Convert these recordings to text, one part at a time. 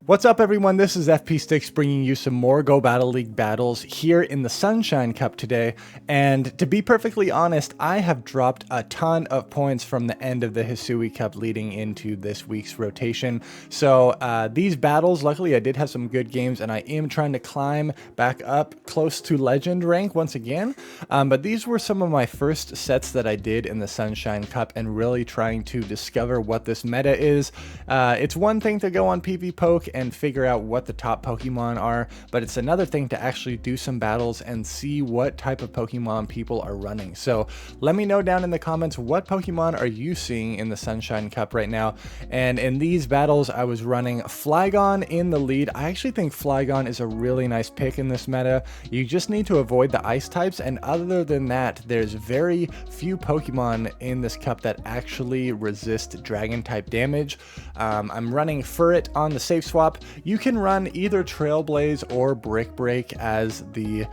What's up everyone, this is FP Sticks bringing you some more Go Battle League battles here in the Sunshine Cup today, and to be perfectly honest, I have dropped a ton of points from the end of the Hisui Cup leading into this week's rotation. So these battles, luckily I did have some good games and I am trying to climb back up close to Legend rank once again, but these were some of my first sets that I did in the Sunshine Cup and really trying to discover what this meta is. It's one thing to go on PvPoke and figure out what the top Pokemon are, but it's another thing to actually do some battles and see what type of Pokemon people are running. So let me know down in the comments, what Pokemon are you seeing in the Sunshine Cup right now? And in these battles I was running FLYGON in the lead. I actually think FLYGON is a really nice pick in this meta. You just need to avoid the ice types, and other than that there's very few Pokemon in this cup that actually resist dragon type damage. I'm running Furret on the safe swap. You can run either Trailblaze or Brick Break as the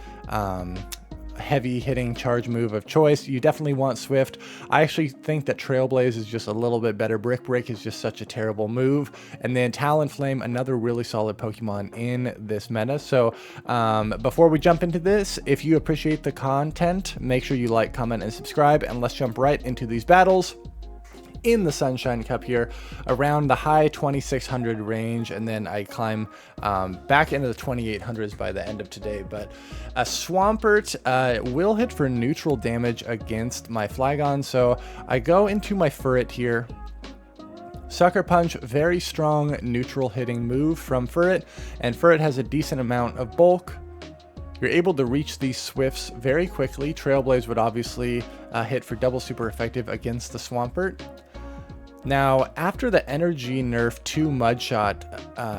heavy hitting charge move of choice. You definitely want Swift. I actually think that Trailblaze is just a little bit better. Brick Break is just such a terrible move. And then Talonflame, another really solid Pokemon in this meta. So before we jump into this, if you appreciate the content, make sure you like, comment, and subscribe, and let's jump right into these battles in the Sunshine Cup here around the high 2600 range, and then I climb back into the 2800s by the end of today. But a Swampert will hit for neutral damage against my FLYGON, so I go into my Furret here. Sucker Punch, very strong neutral hitting move from Furret, and Furret has a decent amount of bulk. You're able to reach these Swifts very quickly. Trailblaze would obviously hit for double super effective against the Swampert. Now, after the energy nerf to Mudshot,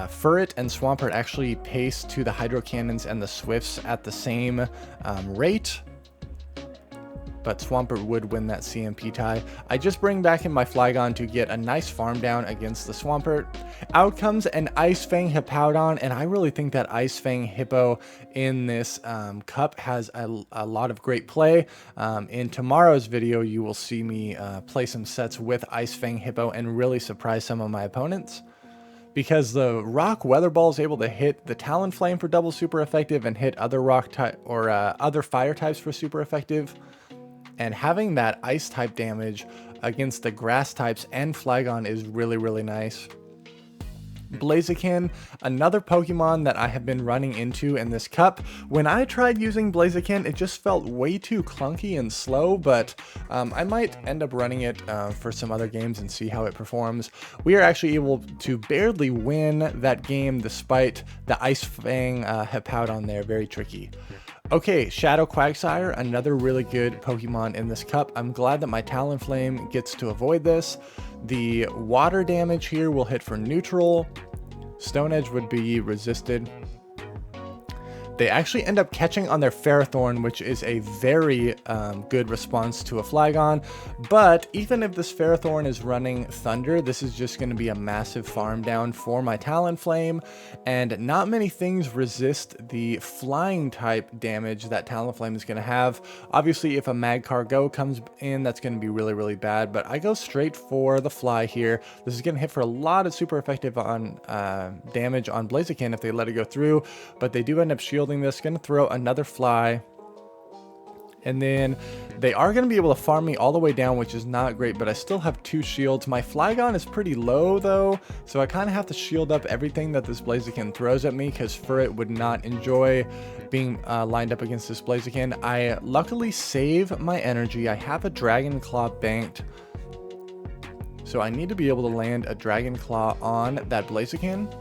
Furret and Swampert actually pace to the Hydro Cannons and the Swifts at the same rate, but Swampert would win that CMP tie. I just bring back in my FLYGON to get a nice farm down against the Swampert. Out comes an Ice Fang Hippowdon, and I really think that Ice Fang Hippo in this cup has a lot of great play. In tomorrow's video, you will see me play some sets with Ice Fang Hippo and really surprise some of my opponents, because the Rock Weather Ball is able to hit the Talonflame for double super effective and hit other rock type or other fire types for super effective. And having that ice type damage against the grass types and FLYGON is really, really nice. Blaziken, another Pokemon that I have been running into in this cup. When I tried using Blaziken, it just felt way too clunky and slow, but I might end up running it for some other games and see how it performs. We are actually able to barely win that game despite the Ice Fang Hippowdon there, very tricky. Okay, Shadow Quagsire, another really good Pokemon in this cup. I'm glad that my Talonflame gets to avoid this. The water damage here will hit for neutral. Stone Edge would be resisted. They actually end up catching on their Ferrothorn, which is a very good response to a FLYGON. But even if this Ferrothorn is running Thunder, this is just going to be a massive farm down for my Talonflame. And not many things resist the flying type damage that Talonflame is going to have. Obviously, if a Magcargo comes in, that's going to be really, really bad. But I go straight for the Fly here. This is going to hit for a lot of super effective on damage on Blaziken if they let it go through. But they do end up shielding this. Going to throw another Fly, and then they are going to be able to farm me all the way down, which is not great, but I still have 2 shields. My FLYGON is pretty low though, so I kind of have to shield up everything that this Blaziken throws at me, because Furret would not enjoy being lined up against this Blaziken. I luckily save my energy. I have a Dragon Claw banked, so I need to be able to land a Dragon Claw on that Blaziken.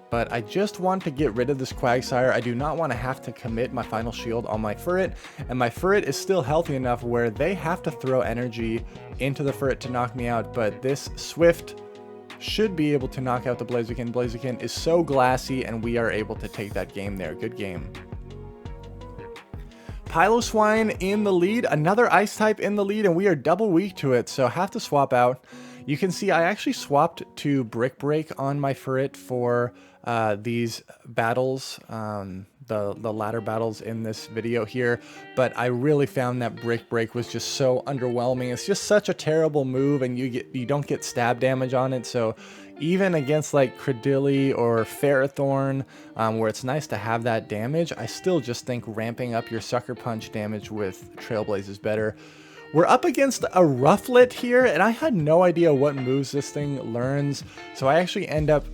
But I just want to get rid of this Quagsire. I do not want to have to commit my final shield on my Furret, and my Furret is still healthy enough where they have to throw energy into the Furret to knock me out, but this Swift should be able to knock out the Blaziken. Blaziken is so glassy, and we are able to take that game there. Good game. Piloswine in the lead, another ice type in the lead, and we are double weak to it, so have to swap out. You can see I actually swapped to Brick Break on my Furret for these battles, the latter battles in this video here, but I really found that Brick Break was just so underwhelming. It's just such a terrible move, and you don't get stab damage on it, so Even against like Credilli or Ferrothorn, where it's nice to have that damage, I still just think ramping up your Sucker Punch damage with Trailblaze is better. We're up against a Rufflet here, and I had no idea what moves this thing learns, so I actually end up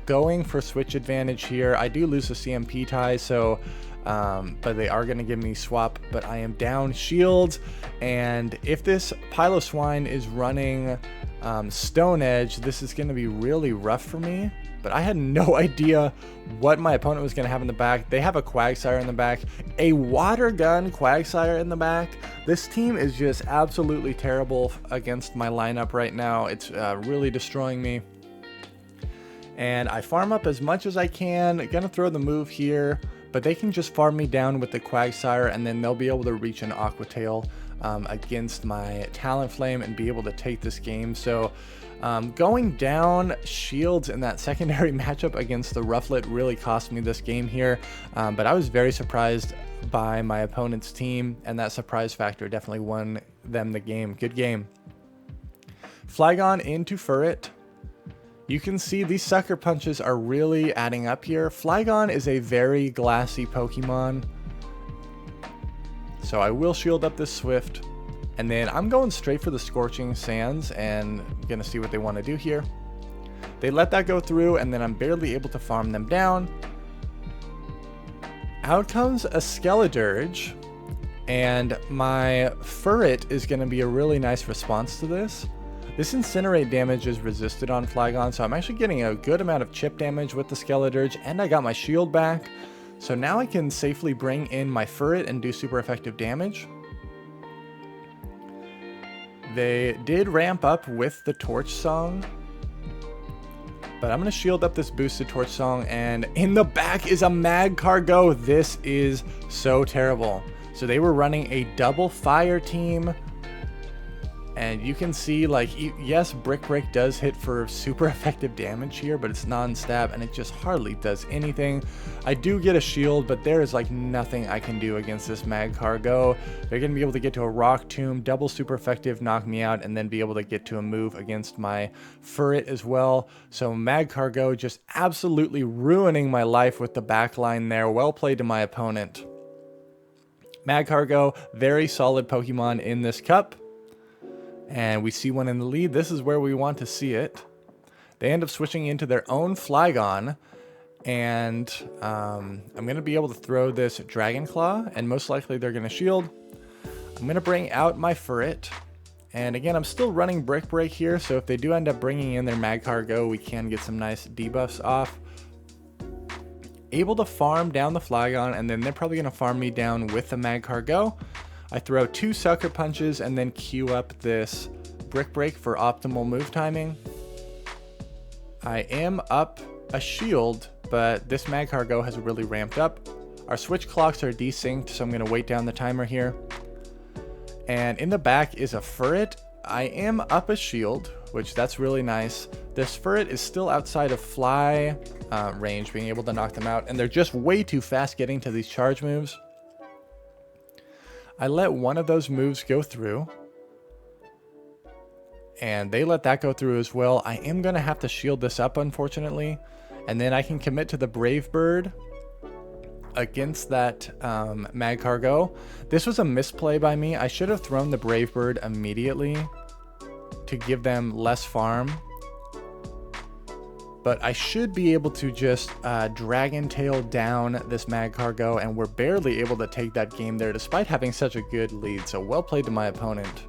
going for switch advantage here. I do lose the CMP tie, so but they are going to give me swap, but I am down shields, and if this Piloswine is running Stone Edge, this is going to be really rough for me. But I had no idea what my opponent was going to have in the back. They have a Quagsire in the back, a Water Gun Quagsire in the back. This team is just absolutely terrible against my lineup right now. It's really destroying me. And I farm up as much as I can. Gonna throw the move here, but they can just farm me down with the Quagsire, and then they'll be able to reach an Aqua Tail against my Talonflame and be able to take this game. So going down shields in that secondary matchup against the Rufflet really cost me this game here, but I was very surprised by my opponent's team, and that surprise factor definitely won them the game. Good game. Flygon into Furret. You can see these Sucker Punches are really adding up here. Flygon is a very glassy Pokemon, so I will shield up this Swift. And then I'm going straight for the Scorching Sands and gonna see what they want to do here. They let that go through, and then I'm barely able to farm them down. Out comes a Skeledirge, and my Furret is gonna be a really nice response to this. This Incinerate damage is resisted on Flygon, so I'm actually getting a good amount of chip damage with the Skeledirge, and I got my shield back. So now I can safely bring in my Furret and do super effective damage. They did ramp up with the Torch Song, but I'm going to shield up this boosted Torch Song, and in the back is a Magcargo. This is so terrible. So they were running a double fire team, and you can see, like, yes, Brick Break does hit for super effective damage here, but it's non-stab, and it just hardly does anything. I do get a shield, but there is like nothing I can do against this Magcargo. They're going to be able to get to a Rock Tomb, double super effective, knock me out, and then be able to get to a move against my Furret as well. So Magcargo just absolutely ruining my life with the backline there. Well played to my opponent. Magcargo, very solid Pokemon in this cup. And we see one in the lead. This is where we want to see it. They end up switching into their own Flygon. And I'm going to be able to throw this Dragon Claw. And most likely they're going to shield. I'm going to bring out my Furret. And again, I'm still running Brick Break here. So if they do end up bringing in their Magcargo, we can get some nice debuffs off. Able to farm down the Flygon. And then they're probably going to farm me down with the Magcargo. I throw 2 Sucker Punches and then queue up this Brick Break for optimal move timing. I am up a shield, but this Magcargo has really ramped up. Our switch clocks are desynced, so I'm going to wait down the timer here. And in the back is a Furret. I am up a shield, which that's really nice. This Furret is still outside of fly range, being able to knock them out, and they're just way too fast getting to these charge moves. I let one of those moves go through, and they let that go through as well. I am going to have to shield this up, unfortunately, and then I can commit to the Brave Bird against that Magcargo. This was a misplay by me. I should have thrown the Brave Bird immediately to give them less farm. But I should be able to just Dragon Tail down this Magcargo, and we're barely able to take that game there despite having such a good lead. So well played to my opponent.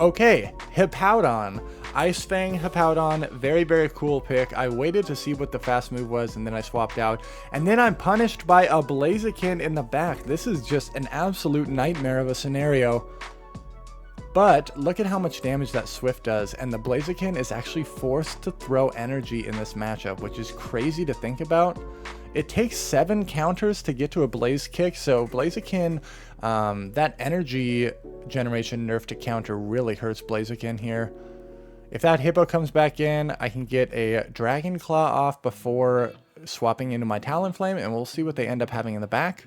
Okay, Hippowdon. Ice Fang Hippowdon, very, very cool pick. I waited to see what the fast move was, and then I swapped out. And then I'm punished by a Blaziken in the back. This is just an absolute nightmare of a scenario. But look at how much damage that Swift does, and the Blaziken is actually forced to throw energy in this matchup, which is crazy to think about. It takes 7 counters to get to a Blaze Kick, so Blaziken, that energy generation nerf to counter really hurts Blaziken here. If that Hippo comes back in, I can get a Dragon Claw off before swapping into my Talonflame, and we'll see what they end up having in the back.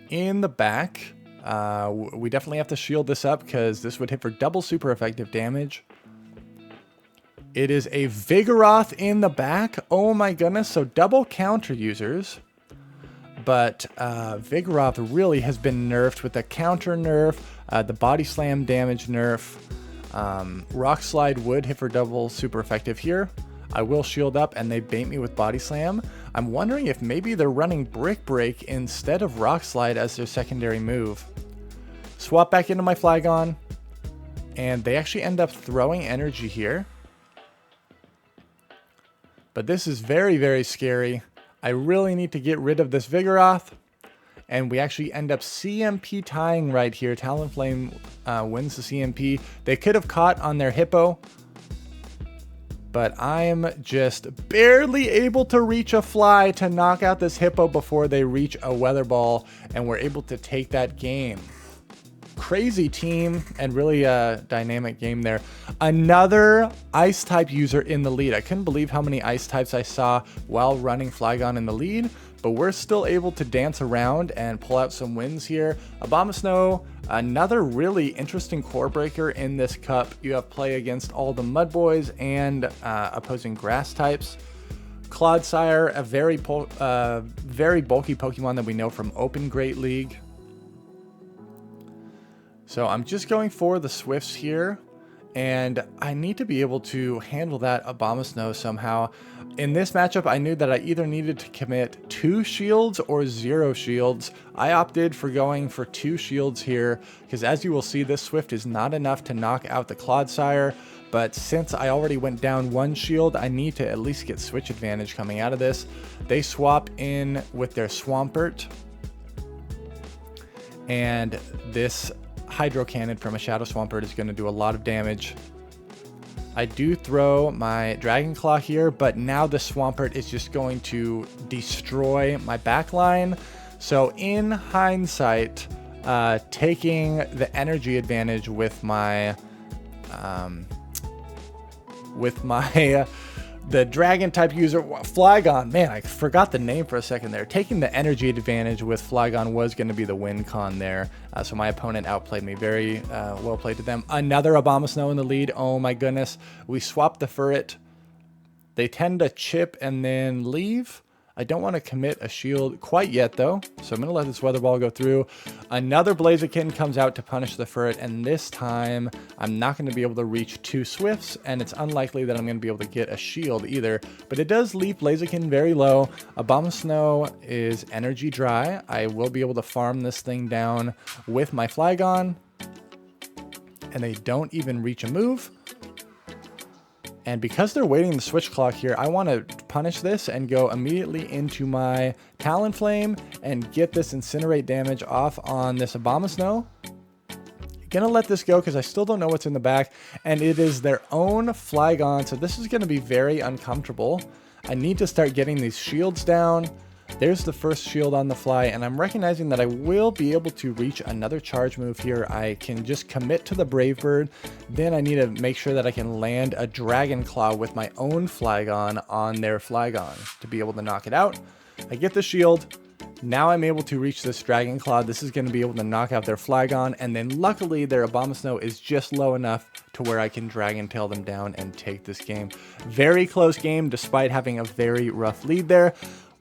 In the back, we definitely have to shield this up because this would hit for double super effective damage. It is a Vigoroth in the back. Oh my goodness. So double counter users. But Vigoroth really has been nerfed with the counter nerf, the body slam damage nerf. Rock Slide would hit for double, super effective here. I will shield up and they bait me with body slam. I'm wondering if maybe they're running Brick Break instead of Rock Slide as their secondary move. Swap back into my Flygon, and they actually end up throwing energy here. But this is very, very scary. I really need to get rid of this Vigoroth. And we actually end up CMP tying right here. Talonflame wins the CMP. They could have caught on their Hippo, but I'm just barely able to reach a fly to knock out this Hippo before they reach a Weather Ball, and we're able to take that game. Crazy team and really a dynamic game there. Another ice type user in the lead. I couldn't believe how many ice types I saw while running Flygon in the lead, but we're still able to dance around and pull out some wins here. Abomasnow, another really interesting core breaker in this cup. You have play against all the Mud Boys and opposing grass types. Clodsire, a very bulky Pokemon that we know from Open Great League. So I'm just going for the Swifts here, and I need to be able to handle that Abomasnow somehow. In this matchup, I knew that I either needed to commit 2 shields or 0 shields. I opted for going for 2 shields here, because as you will see, this Swift is not enough to knock out the Clodsire. But since I already went down 1 shield, I need to at least get switch advantage coming out of this. They swap in with their Swampert, and this Hydro Cannon from a Shadow Swampert is going to do a lot of damage. I do throw my Dragon Claw here, but now the Swampert is just going to destroy my backline. So in hindsight, taking the energy advantage with my the dragon type user Flygon, man, I forgot the name for a second there. Taking the energy advantage with Flygon was going to be the win con there. So my opponent outplayed me. Very well played to them. Another Abomasnow in the lead. Oh my goodness. We swapped the Furret. They tend to chip and then leave. I don't want to commit a shield quite yet though, so I'm going to let this Weather Ball go through. Another Blaziken comes out to punish the Furret, and this time I'm not going to be able to reach 2 Swifts, and it's unlikely that I'm going to be able to get a shield either, but it does leave Blaziken very low. Abomasnow is energy dry. I will be able to farm this thing down with my Flygon, and they don't even reach a move. And because they're waiting the switch clock here, I want to punish this and go immediately into my Talonflame and get this Incinerate damage off on this Abomasnow. Gonna let this go because I still don't know what's in the back, and it is their own Flygon, so this is going to be very uncomfortable. I need to start getting these shields down. There's the first shield on the fly, and I'm recognizing that I will be able to reach another charge move here. I can just commit to the Brave Bird. Then I need to make sure that I can land a Dragon Claw with my own Flygon on their Flygon to be able to knock it out. I get the shield. Now I'm able to reach this Dragon Claw. This is going to be able to knock out their Flygon, and then luckily their Abomasnow is just low enough to where I can Dragon Tail them down and take this game. Very close game despite having a very rough lead there.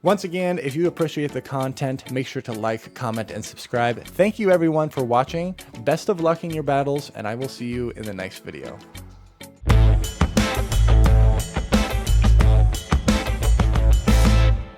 Once again, if you appreciate the content, make sure to like, comment, and subscribe. Thank you everyone for watching. Best of luck in your battles, and I will see you in the next video.